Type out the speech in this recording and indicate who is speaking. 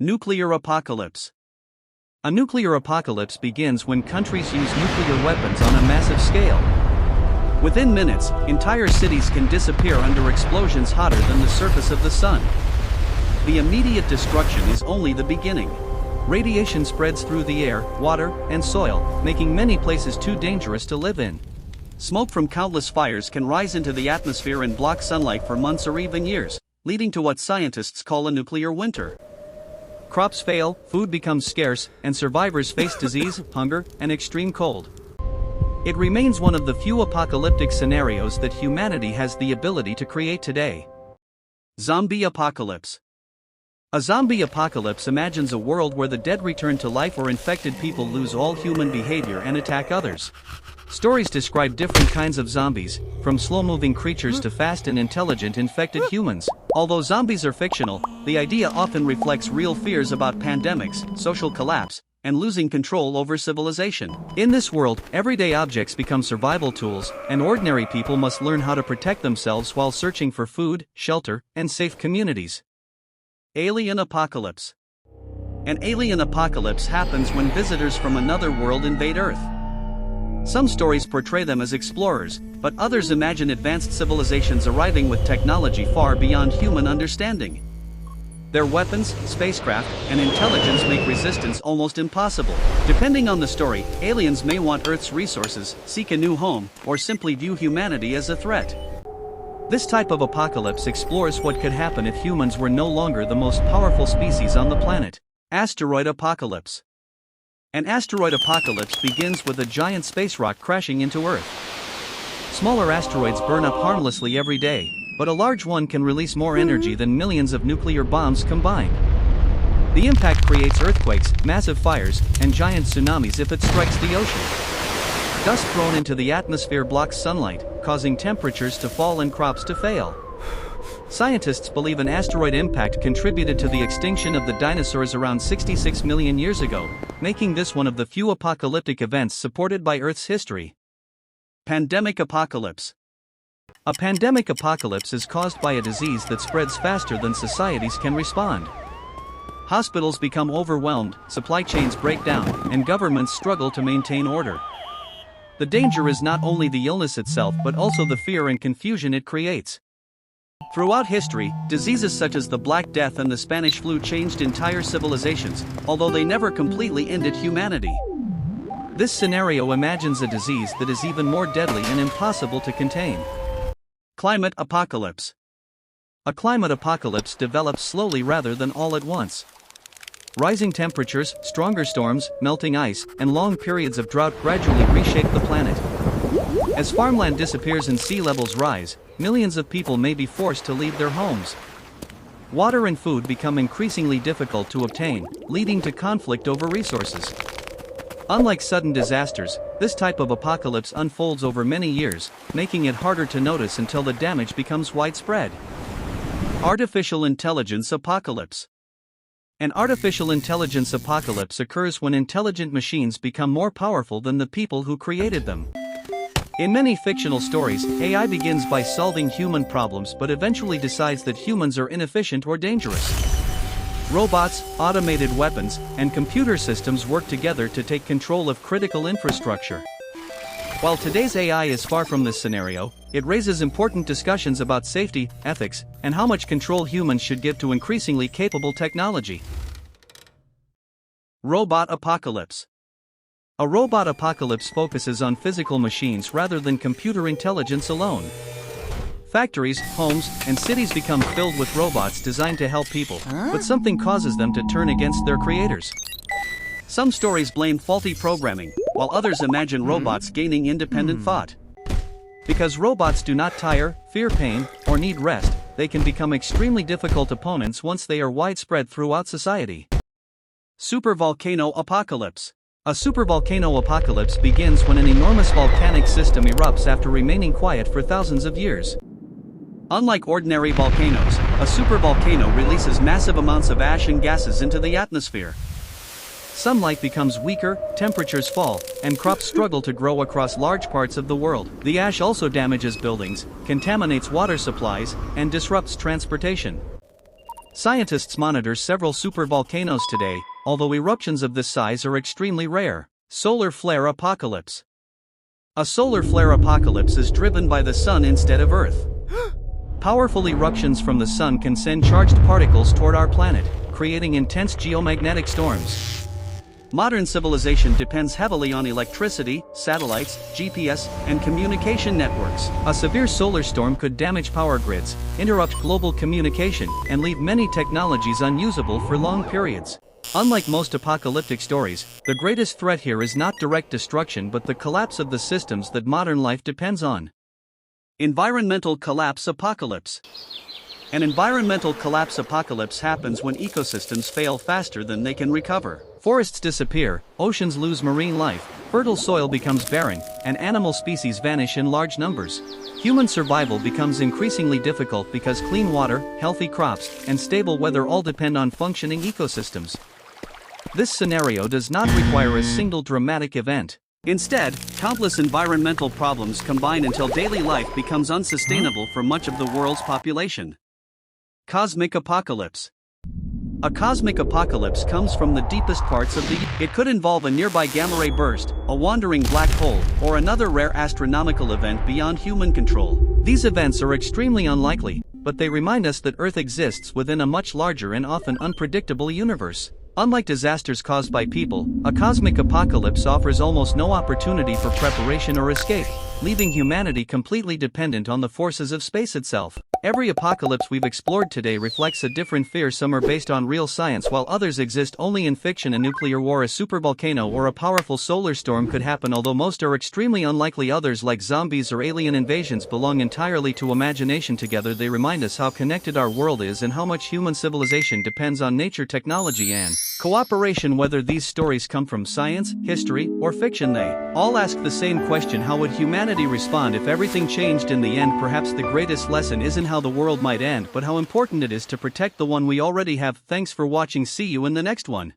Speaker 1: Nuclear apocalypse. A nuclear apocalypse begins when countries use nuclear weapons on a massive scale. Within minutes, entire cities can disappear under explosions hotter than the surface of the sun. The immediate destruction is only the beginning. Radiation spreads through the air, water, and soil, making many places too dangerous to live in. Smoke from countless fires can rise into the atmosphere and block sunlight for months or even years, leading to what scientists call a nuclear winter. Crops fail, food becomes scarce, and survivors face disease, hunger, and extreme cold. It remains one of the few apocalyptic scenarios that humanity has the ability to create today. Zombie apocalypse. A zombie apocalypse imagines a world where the dead return to life or infected people lose all human behavior and attack others. Stories describe different kinds of zombies, from slow-moving creatures to fast and intelligent infected humans. Although zombies are fictional, the idea often reflects real fears about pandemics, social collapse, and losing control over civilization. In this world, everyday objects become survival tools, and ordinary people must learn how to protect themselves while searching for food, shelter, and safe communities. Alien apocalypse. An alien apocalypse happens when visitors from another world invade Earth. Some stories portray them as explorers, but others imagine advanced civilizations arriving with technology far beyond human understanding. Their weapons, spacecraft, and intelligence make resistance almost impossible. Depending on the story, aliens may want Earth's resources, seek a new home, or simply view humanity as a threat. This type of apocalypse explores what could happen if humans were no longer the most powerful species on the planet. Asteroid Apocalypse. An asteroid apocalypse begins with a giant space rock crashing into Earth. Smaller asteroids burn up harmlessly every day, but a large one can release more energy than millions of nuclear bombs combined. The impact creates earthquakes, massive fires, and giant tsunamis if it strikes the ocean. Dust thrown into the atmosphere blocks sunlight, causing temperatures to fall and crops to fail. Scientists believe an asteroid impact contributed to the extinction of the dinosaurs around 66 million years ago, making this one of the few apocalyptic events supported by Earth's history. Pandemic apocalypse. A pandemic apocalypse is caused by a disease that spreads faster than societies can respond. Hospitals become overwhelmed, supply chains break down, and governments struggle to maintain order. The danger is not only the illness itself but also the fear and confusion it creates. Throughout history, diseases such as the Black Death and the Spanish flu changed entire civilizations, although they never completely ended humanity. This scenario imagines a disease that is even more deadly and impossible to contain. Climate apocalypse. A climate apocalypse develops slowly rather than all at once. Rising temperatures, stronger storms, melting ice, and long periods of drought gradually reshape the planet. As farmland disappears and sea levels rise, millions of people may be forced to leave their homes. Water and food become increasingly difficult to obtain, leading to conflict over resources. Unlike sudden disasters, this type of apocalypse unfolds over many years, making it harder to notice until the damage becomes widespread. Artificial intelligence apocalypse. An artificial intelligence apocalypse occurs when intelligent machines become more powerful than the people who created them. In many fictional stories, AI begins by solving human problems but eventually decides that humans are inefficient or dangerous. Robots, automated weapons, and computer systems work together to take control of critical infrastructure. While today's AI is far from this scenario, it raises important discussions about safety, ethics, and how much control humans should give to increasingly capable technology. Robot apocalypse. A robot apocalypse focuses on physical machines rather than computer intelligence alone. Factories, homes, and cities become filled with robots designed to help people, but something causes them to turn against their creators. Some stories blame faulty programming, while others imagine robots gaining independent thought. Because robots do not tire, fear pain, or need rest, they can become extremely difficult opponents once they are widespread throughout society. Supervolcano Apocalypse. A supervolcano apocalypse begins when an enormous volcanic system erupts after remaining quiet for thousands of years. Unlike ordinary volcanoes, a supervolcano releases massive amounts of ash and gases into the atmosphere. Sunlight becomes weaker, temperatures fall, and crops struggle to grow across large parts of the world. The ash also damages buildings, contaminates water supplies, and disrupts transportation. Scientists monitor several supervolcanoes today, although eruptions of this size are extremely rare. Solar flare apocalypse. A solar flare apocalypse is driven by the sun instead of Earth. Powerful eruptions from the sun can send charged particles toward our planet, creating intense geomagnetic storms. Modern civilization depends heavily on electricity, satellites, GPS, and communication networks. A severe solar storm could damage power grids, interrupt global communication, and leave many technologies unusable for long periods. Unlike most apocalyptic stories, the greatest threat here is not direct destruction but the collapse of the systems that modern life depends on. Environmental collapse apocalypse. An environmental collapse apocalypse happens when ecosystems fail faster than they can recover. Forests disappear, oceans lose marine life, fertile soil becomes barren, and animal species vanish in large numbers. Human survival becomes increasingly difficult because clean water, healthy crops, and stable weather all depend on functioning ecosystems. This scenario does not require a single dramatic event. Instead, countless environmental problems combine until daily life becomes unsustainable for much of the world's population. Cosmic apocalypse. A cosmic apocalypse comes from the deepest parts of the universe. It could involve a nearby gamma ray burst, a wandering black hole, or another rare astronomical event beyond human control. These events are extremely unlikely, but they remind us that Earth exists within a much larger and often unpredictable universe. Unlike disasters caused by people, a cosmic apocalypse offers almost no opportunity for preparation or escape, leaving humanity completely dependent on the forces of space itself. Every apocalypse we've explored today reflects a different fear. Some are based on real science while others exist only in fiction. A nuclear war, a supervolcano, or a powerful solar storm could happen, although most are extremely unlikely. Others, like zombies or alien invasions, belong entirely to imagination. Together they remind us how connected our world is and how much human civilization depends on nature, technology, and cooperation. Whether these stories come from science, history, or fiction, they all ask the same question: how would humanity respond if everything changed in the end? Perhaps the greatest lesson isn't how the world might end, but how important it is to protect the one we already have. Thanks for watching. See you in the next one.